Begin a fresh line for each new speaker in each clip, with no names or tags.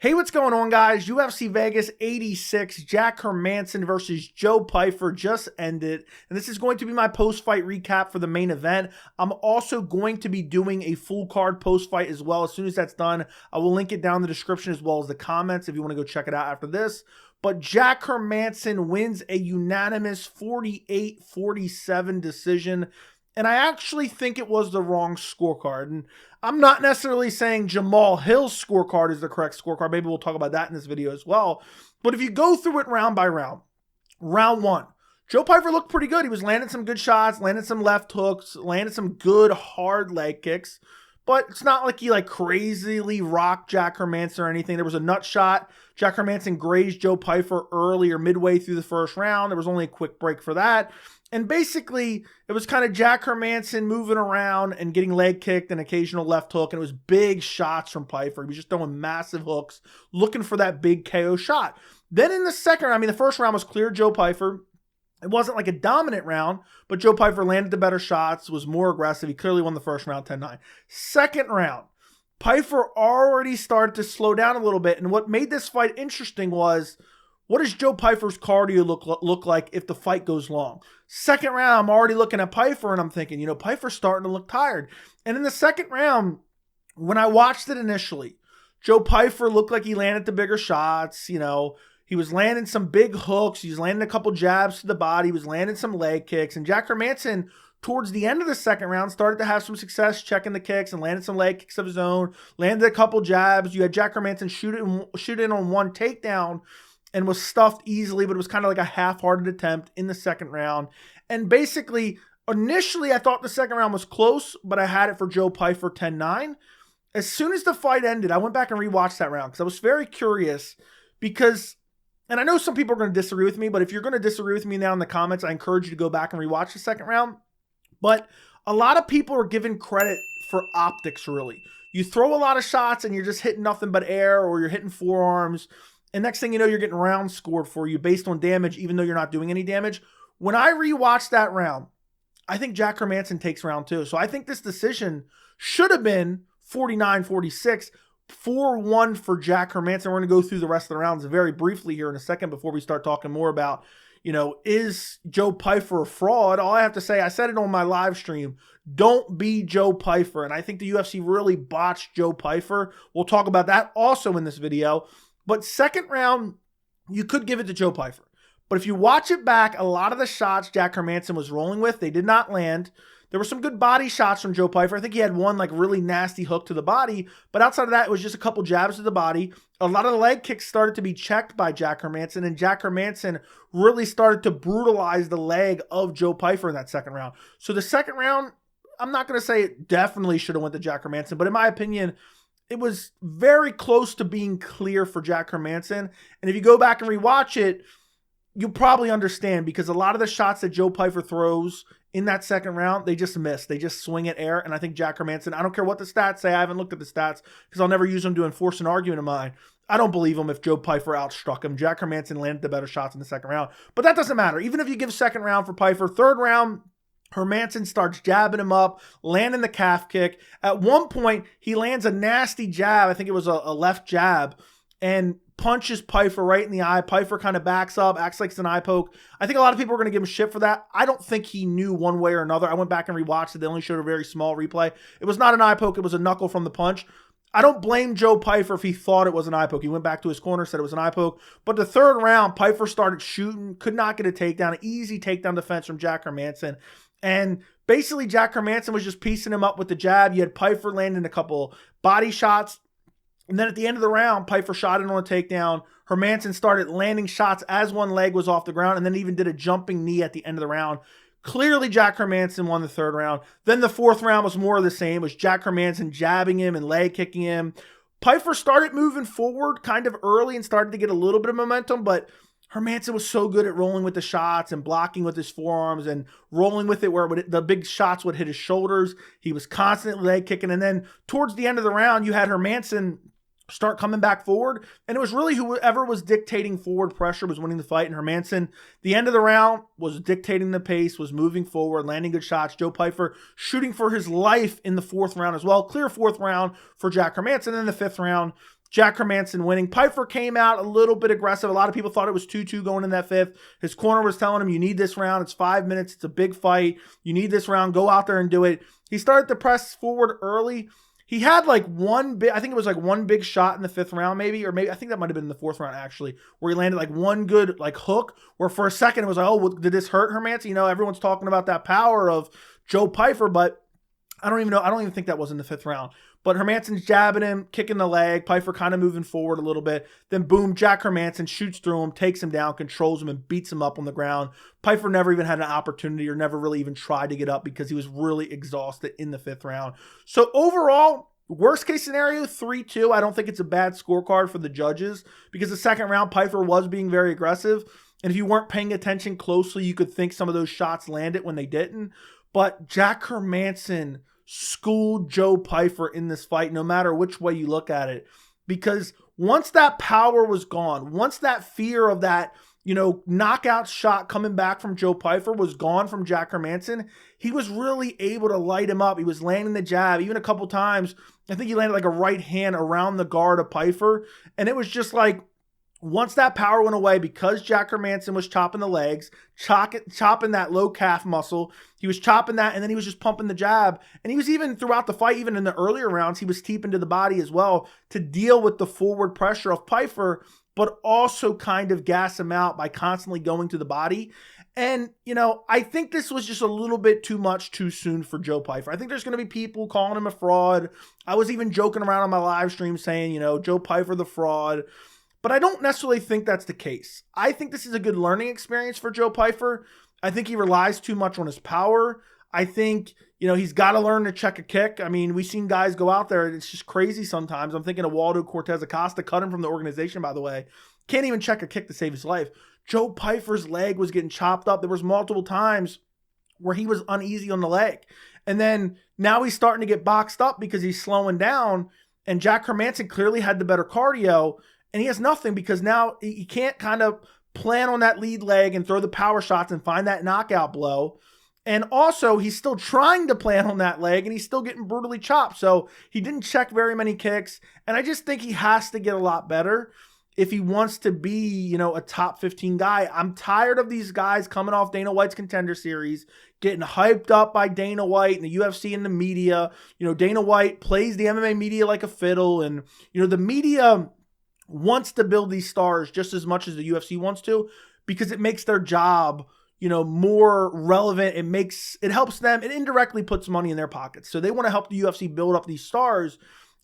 Hey, what's going on, guys? UFC Vegas 86, Jack Hermansson versus Joe Pyfer just ended, and this is going to be my post-fight recap for the main event. I'm also going to be doing a full card post-fight as well. As soon as that's done, I will link it down in the description as well as the comments if you want to go check it out after this. But Jack Hermansson wins a unanimous 48-47 decision. And I actually think it was the wrong scorecard. And I'm not necessarily saying Jamal Hill's scorecard is the correct scorecard. Maybe we'll talk about that in this video as well. But if you go through it round by round, round one, Joe Pyfer looked pretty good. He was landing some good shots, landing some left hooks, landing some good hard leg kicks. But it's not like he crazily rocked Jack Hermansson or anything. There was a nut shot. Jack Hermansson grazed Joe Pyfer early or midway through the first round. There was only a quick break for that. And basically, it was kind of Jack Hermansson moving around and getting leg kicked and occasional left hook. And it was big shots from Pyfer. He was just throwing massive hooks, looking for that big KO shot. Then in the second round, the first round was clear Joe Pyfer. It wasn't like a dominant round, but Joe Pyfer landed the better shots, was more aggressive. He clearly won the first round 10-9. Second round, Pyfer already started to slow down a little bit. And what made this fight interesting was, what does Joe Pyfer's cardio look like if the fight goes long? Second round, I'm already looking at Pyfer and I'm thinking, Pyfer's starting to look tired. And in the second round, when I watched it initially, Joe Pyfer looked like he landed the bigger shots. He was landing some big hooks. He was landing a couple jabs to the body. He was landing some leg kicks. And Jack Hermansson, towards the end of the second round, started to have some success checking the kicks and landed some leg kicks of his own, landed a couple jabs. You had Jack Hermansson shoot in on one takedown and was stuffed easily, but it was kind of like a half-hearted attempt in the second round. And basically, initially, I thought the second round was close, but I had it for Joe Pyfer 10-9. As soon as the fight ended, I went back and rewatched that round because I was very curious because, and I know some people are going to disagree with me, but if you're going to disagree with me now in the comments, I encourage you to go back and rewatch the second round. But a lot of people are giving credit for optics, really. You throw a lot of shots and you're just hitting nothing but air, or you're hitting forearms, and next thing you know, you're getting rounds scored for you based on damage, even though you're not doing any damage. When I rewatched that round, I think Jack Hermansson takes round two. So I think this decision should have been 49-46, 4-1 for Jack Hermansson. We're going to go through the rest of the rounds very briefly here in a second before we start talking more about, is Joe Pyfer a fraud? All I have to say, I said it on my live stream, don't be Joe Pyfer. And I think the UFC really botched Joe Pyfer. We'll talk about that also in this video. But second round, you could give it to Joe Pyfer. But if you watch it back, a lot of the shots Jack Hermansson was rolling with, they did not land. There were some good body shots from Joe Pyfer. I think he had one really nasty hook to the body. But outside of that, it was just a couple jabs to the body. A lot of the leg kicks started to be checked by Jack Hermansson. And Jack Hermansson really started to brutalize the leg of Joe Pyfer in that second round. So the second round, I'm not going to say it definitely should have went to Jack Hermansson. But in my opinion, it was very close to being clear for Jack Hermansson. And if you go back and rewatch it, you'll probably understand, because a lot of the shots that Joe Pyfer throws in that second round, they just miss. They just swing at air. And I think Jack Hermansson, I don't care what the stats say. I haven't looked at the stats because I'll never use them to enforce an argument of mine. I don't believe him if Joe Pyfer outstruck him. Jack Hermansson landed the better shots in the second round. But that doesn't matter. Even if you give second round for Pyfer, third round, Hermansson starts jabbing him up, landing the calf kick. At one point, he lands a nasty jab. I think it was a left jab, and punches Pyfer right in the eye. Pyfer kind of backs up, acts like it's an eye poke. I think a lot of people are going to give him shit for that. I don't think he knew one way or another. I went back and rewatched it. They only showed a very small replay. It was not an eye poke. It was a knuckle from the punch. I don't blame Joe Pyfer if he thought it was an eye poke. He went back to his corner, said it was an eye poke. But the third round, Pyfer started shooting, could not get a takedown. An easy takedown defense from Jack Hermansson. And basically, Jack Hermansson was just piecing him up with the jab. You had Pyfer landing a couple body shots. And then at the end of the round, Pyfer shot in on a takedown. Hermansson started landing shots as one leg was off the ground, and then even did a jumping knee at the end of the round. Clearly, Jack Hermansson won the third round. Then the fourth round was more of the same. It was Jack Hermansson jabbing him and leg kicking him. Pyfer started moving forward kind of early and started to get a little bit of momentum, but Hermansson was so good at rolling with the shots and blocking with his forearms and rolling with it where the big shots would hit his shoulders. He was constantly leg kicking. And then towards the end of the round, you had Hermansson start coming back forward. And it was really whoever was dictating forward pressure was winning the fight. And Hermansson, the end of the round, was dictating the pace, was moving forward, landing good shots. Joe Pyfer shooting for his life in the fourth round as well. Clear fourth round for Jack Hermansson. And in the fifth round, Jack Hermansson winning. Pyfer came out a little bit aggressive. A lot of people thought it was 2-2 going in that fifth. His corner was telling him, you need this round. It's 5 minutes. It's a big fight. You need this round. Go out there and do it. He started to press forward early. He had like I think it was like one big shot in the fifth round maybe, or maybe I think that might have been in the fourth round actually, where he landed like one good like hook, where for a second it was like, oh, well, did this hurt Hermansson? You know, everyone's talking about that power of Joe Pyfer, but I don't even think that was in the fifth round. But Hermansson's jabbing him, kicking the leg, Pyfer kind of moving forward a little bit. Then boom, Jack Hermansson shoots through him, takes him down, controls him, and beats him up on the ground. Pyfer never even had an opportunity or never really even tried to get up because he was really exhausted in the fifth round. So overall, worst case scenario, 3-2. I don't think it's a bad scorecard for the judges because the second round, Pyfer was being very aggressive. And if you weren't paying attention closely, you could think some of those shots landed when they didn't. But Jack Hermansson schooled Joe Pyfer in this fight, no matter which way you look at it. Because once that power was gone, once that fear of that, knockout shot coming back from Joe Pyfer was gone from Jack Hermansson, he was really able to light him up. He was landing the jab, even a couple times. I think he landed like a right hand around the guard of Pyfer. And it was just like, once that power went away, because Jack Hermansson was chopping the legs, chopping that low calf muscle, he was chopping that, and then he was just pumping the jab. And he was even throughout the fight, even in the earlier rounds, he was teeping to the body as well to deal with the forward pressure of Pyfer, but also kind of gas him out by constantly going to the body. And, I think this was just a little bit too much too soon for Joe Pyfer. I think there's going to be people calling him a fraud. I was even joking around on my live stream saying, Joe Pyfer the fraud. But I don't necessarily think that's the case. I think this is a good learning experience for Joe Pyfer. I think he relies too much on his power. I think, he's got to learn to check a kick. I mean, we've seen guys go out there, and it's just crazy sometimes. I'm thinking of Waldo Cortez Acosta, cut him from the organization, by the way. Can't even check a kick to save his life. Joe Pyfer's leg was getting chopped up. There was multiple times where he was uneasy on the leg. And then now he's starting to get boxed up because he's slowing down. And Jack Hermansson clearly had the better cardio. And he has nothing because now he can't kind of plan on that lead leg and throw the power shots and find that knockout blow. And also, he's still trying to plan on that leg, and he's still getting brutally chopped. So he didn't check very many kicks. And I just think he has to get a lot better if he wants to be, a top 15 guy. I'm tired of these guys coming off Dana White's Contender Series, getting hyped up by Dana White and the UFC and the media. Dana White plays the MMA media like a fiddle. And, the media wants to build these stars just as much as the UFC wants to, because it makes their job, more relevant. It helps them. It indirectly puts money in their pockets. So they want to help the UFC build up these stars.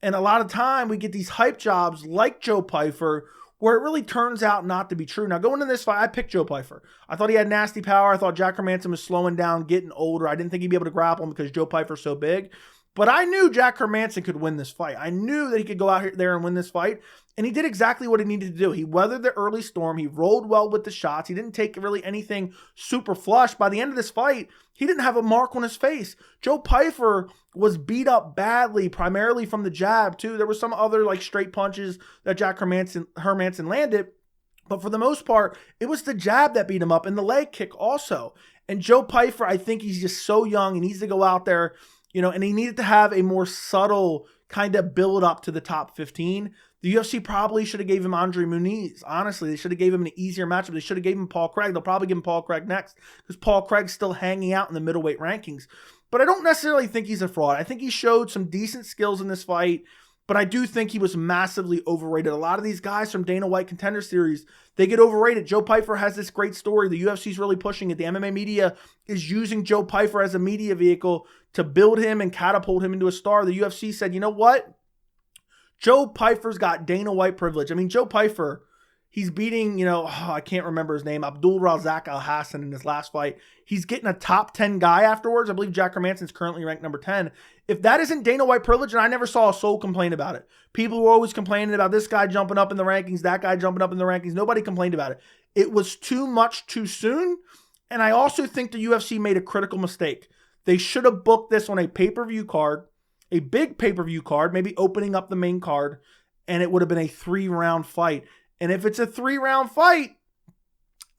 And a lot of time we get these hype jobs like Joe Pyfer, where it really turns out not to be true. Now, going into this fight, I picked Joe Pyfer. I thought he had nasty power. I thought Jack Hermansson was slowing down, getting older. I didn't think he'd be able to grapple him because Joe Pyfer's so big. But I knew Jack Hermansson could win this fight. I knew that he could go out there and win this fight. And he did exactly what he needed to do. He weathered the early storm. He rolled well with the shots. He didn't take really anything super flush. By the end of this fight, he didn't have a mark on his face. Joe Pyfer was beat up badly, primarily from the jab, too. There were some other straight punches that Jack Hermansson landed. But for the most part, it was the jab that beat him up and the leg kick also. And Joe Pyfer, I think he's just so young. He needs to go out there, and he needed to have a more subtle kind of build up to the top 15. The UFC probably should have gave him Andre Muniz. Honestly, they should have gave him an easier matchup. They should have gave him Paul Craig. They'll probably give him Paul Craig next because Paul Craig's still hanging out in the middleweight rankings. But I don't necessarily think he's a fraud. I think he showed some decent skills in this fight, but I do think he was massively overrated. A lot of these guys from Dana White Contender Series, they get overrated. Joe Pyfer has this great story. The UFC's really pushing it. The MMA media is using Joe Pyfer as a media vehicle to build him and catapult him into a star. The UFC said, you know what? Joe Pyfer's got Dana White privilege. I mean, Joe Pyfer, he's beating, I can't remember his name, Abdul Razak Al Hassan in his last fight. He's getting a top 10 guy afterwards. I believe Jack Hermansson's currently ranked number 10. If that isn't Dana White privilege, and I never saw a soul complain about it. People were always complaining about this guy jumping up in the rankings, that guy jumping up in the rankings. Nobody complained about it. It was too much too soon. And I also think the UFC made a critical mistake. They should have booked this on a pay-per-view card, a big pay-per-view card, maybe opening up the main card, and it would have been a 3-round fight. And if it's a 3-round fight,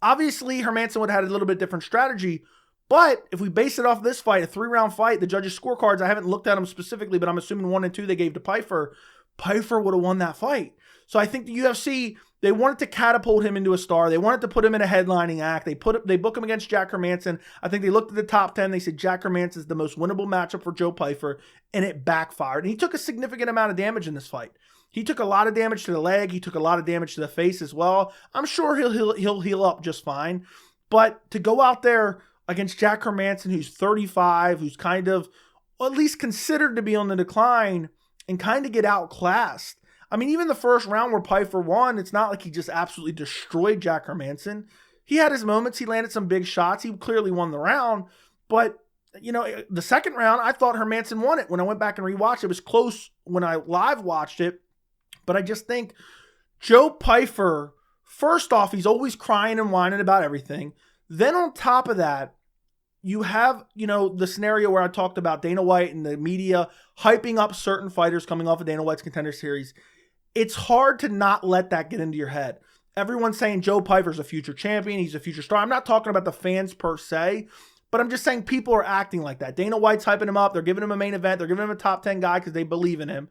obviously Hermansson would have had a little bit different strategy. But if we base it off this fight, a 3-round fight, the judges' scorecards, I haven't looked at them specifically, but I'm assuming 1 and 2 they gave to Pyfer. Pyfer would have won that fight. So I think the UFC, they wanted to catapult him into a star. They wanted to put him in a headlining act. They book him against Jack Hermansson. I think they looked at the top 10. They said Jack Hermansson is the most winnable matchup for Joe Pyfer, and it backfired. And he took a significant amount of damage in this fight. He took a lot of damage to the leg. He took a lot of damage to the face as well. I'm sure he'll heal up just fine. But to go out there against Jack Hermansson, who's 35, who's kind of at least considered to be on the decline, and kind of get outclassed. I mean, even the first round where Pyfer won, it's not like he just absolutely destroyed Jack Hermansson. He had his moments. He landed some big shots. He clearly won the round. But, you know, the second round, I thought Hermansson won it. When I went back and rewatched it, it was close when I live watched it. But I just think Joe Pyfer, first off, he's always crying and whining about everything. Then on top of that, you have, you know, the scenario where I talked about Dana White and the media hyping up certain fighters coming off of Dana White's Contender Series. It's hard to not let that get into your head. Everyone's saying Joe Pyfer's a future champion. He's a future star. I'm not talking about the fans per se, but I'm just saying people are acting like that. Dana White's hyping him up. They're giving him a main event. They're giving him a top 10 guy because they believe in him.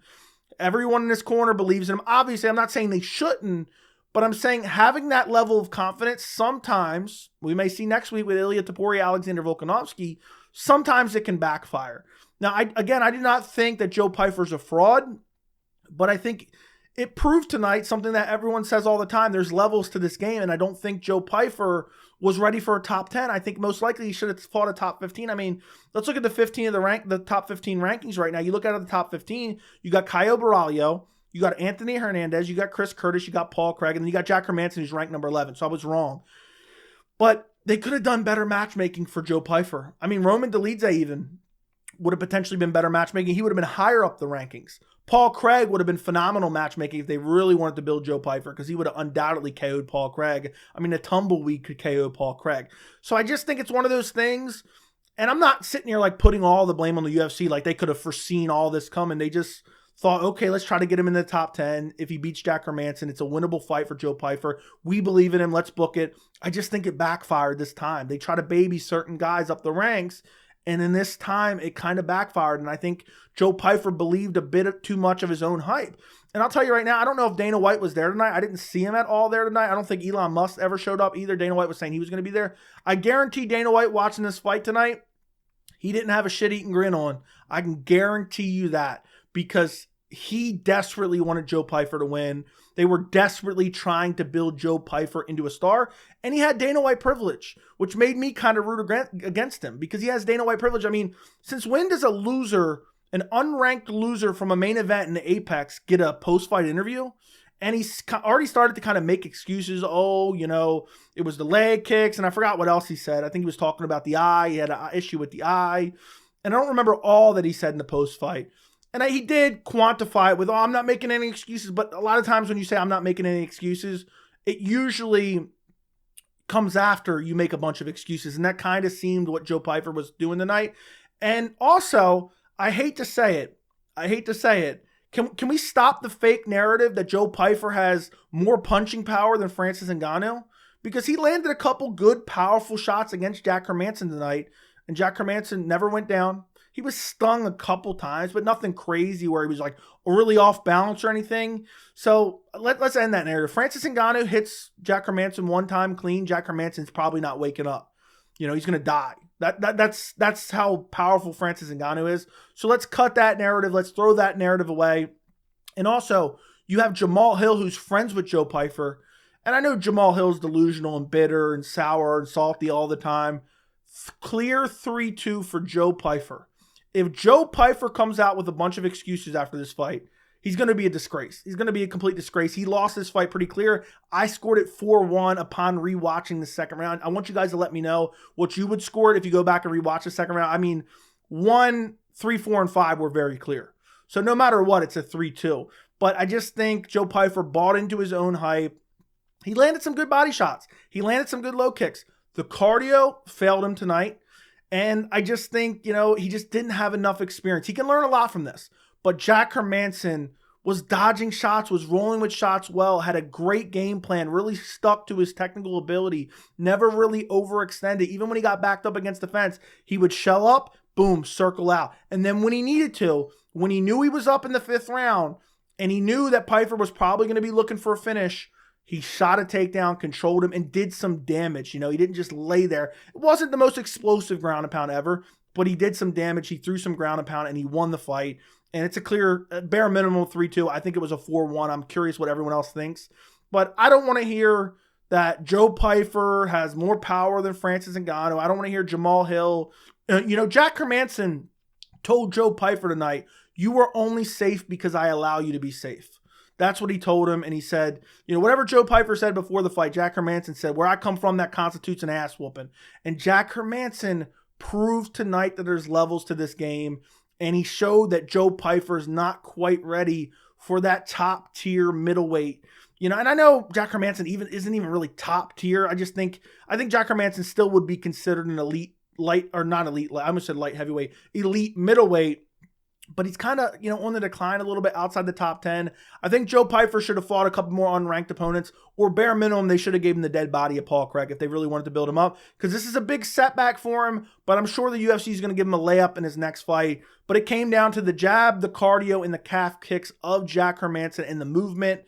Everyone in this corner believes in him. Obviously, I'm not saying they shouldn't, but I'm saying having that level of confidence, sometimes, we may see next week with Ilya Topuria, Alexander Volkanovski, sometimes it can backfire. Now, I do not think that Joe Pyfer's a fraud, but I think it proved tonight something that everyone says all the time. There's levels to this game, and I don't think Joe Pyfer was ready for a top 10. I think most likely he should have fought a top 15. I mean, let's look at the top 15 rankings right now. You look at the top 15, you got Caio Borralho, you got Anthony Hernandez, you got Chris Curtis, you got Paul Craig, and then you got Jack Hermansson, who's ranked number 11. So I was wrong. But they could have done better matchmaking for Joe Pyfer. I mean, Roman Dolidze even would have potentially been better matchmaking. He would have been higher up the rankings. Paul Craig would have been phenomenal matchmaking if they really wanted to build Joe Pyfer, because he would have undoubtedly KO'd Paul Craig. I mean, a tumbleweed could KO Paul Craig. So I just think it's one of those things, and I'm not sitting here like putting all the blame on the UFC, like they could have foreseen all this coming. They just thought, okay, let's try to get him in the top 10. If he beats Jack Hermansson, it's a winnable fight for Joe Pyfer. We believe in him. Let's book it. I just think it backfired this time. They try to baby certain guys up the ranks, and in this time, it kind of backfired. And I think Joe Pyfer believed a bit too much of his own hype. And I'll tell you right now, I don't know if Dana White was there tonight. I didn't see him at all there tonight. I don't think Elon Musk ever showed up either. Dana White was saying he was going to be there. I guarantee Dana White watching this fight tonight, he didn't have a shit-eating grin on. I can guarantee you that, because he desperately wanted Joe Pyfer to win. They were desperately trying to build Joe Pyfer into a star, and he had Dana White privilege, which made me kind of root against him, because he has Dana White privilege. I mean, since when does a loser, an unranked loser from a main event in the Apex, get a post-fight interview? And he's already started to kind of make excuses. Oh, you know, it was the leg kicks, and I forgot what else he said. I think he was talking about the eye. He had an issue with the eye, and I don't remember all that he said in the post-fight. And he did quantify it with, oh, I'm not making any excuses. But a lot of times when you say I'm not making any excuses, it usually comes after you make a bunch of excuses. And that kind of seemed what Joe Pyfer was doing tonight. And also, I hate to say it. Can we stop the fake narrative that Joe Pyfer has more punching power than Francis Ngannou? Because he landed a couple good, powerful shots against Jack Hermansson tonight. And Jack Hermansson never went down. He was stung a couple times, but nothing crazy where he was like really off balance or anything. So let's end that narrative. Francis Ngannou hits Jack Hermansson one time clean. Jack Hermansson's probably not waking up. You know, he's going to die. That's how powerful Francis Ngannou is. So let's cut that narrative. Let's throw that narrative away. And also, you have Jamal Hill, who's friends with Joe Pyfer. And I know Jamal Hill's delusional and bitter and sour and salty all the time. Clear 3-2 for Joe Pyfer. If Joe Pyfer comes out with a bunch of excuses after this fight, he's going to be a disgrace. He's going to be a complete disgrace. He lost this fight pretty clear. I scored it 4-1 upon rewatching the second round. I want you guys to let me know what you would score it if you go back and rewatch the second round. I mean, 1, 3, 4, and 5 were very clear. So no matter what, it's a 3-2. But I just think Joe Pyfer bought into his own hype. He landed some good body shots. He landed some good low kicks. The cardio failed him tonight. And I just think, you know, he just didn't have enough experience. He can learn a lot from this. But Jack Hermansson was dodging shots, was rolling with shots well, had a great game plan, really stuck to his technical ability, never really overextended. Even when he got backed up against the fence, he would shell up, boom, circle out. And then when he needed to, when he knew he was up in the 5th round, and he knew that Pyfer was probably going to be looking for a finish. He shot a takedown, controlled him, and did some damage. You know, he didn't just lay there. It wasn't the most explosive ground and pound ever, but he did some damage. He threw some ground and pound, and he won the fight. And it's a clear, bare minimum 3-2. I think it was a 4-1. I'm curious what everyone else thinks. But I don't want to hear that Joe Pyfer has more power than Francis Ngannou. I don't want to hear Jamal Hill. You know, Jack Hermansson told Joe Pyfer tonight, you are only safe because I allow you to be safe. That's what he told him. And he said, you know, whatever Joe Pyfer said before the fight, Jack Hermansson said, where I come from, that constitutes an ass whooping. And Jack Hermansson proved tonight that there's levels to this game. And he showed that Joe Pyfer is not quite ready for that top tier middleweight. You know, and I know Jack Hermansson isn't even really top tier. I think Jack Hermansson still would be considered an elite light, or not elite, I almost said light heavyweight, elite middleweight. But he's kind of, you know, on the decline a little bit outside the top 10. I think Joe Pyfer should have fought a couple more unranked opponents, or bare minimum, they should have given him the dead body of Paul Craig if they really wanted to build him up, because this is a big setback for him. But I'm sure the UFC is going to give him a layup in his next fight. But it came down to the jab, the cardio, and the calf kicks of Jack Hermansson and the movement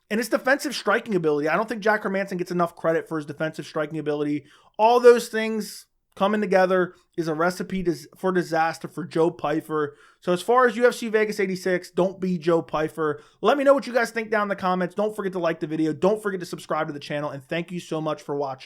and his defensive striking ability. I don't think Jack Hermansson gets enough credit for his defensive striking ability. All those things coming together is a recipe for disaster for Joe Pyfer. So as far as UFC Vegas 86, don't be Joe Pyfer. Let me know what you guys think down in the comments. Don't forget to like the video. Don't forget to subscribe to the channel. And thank you so much for watching.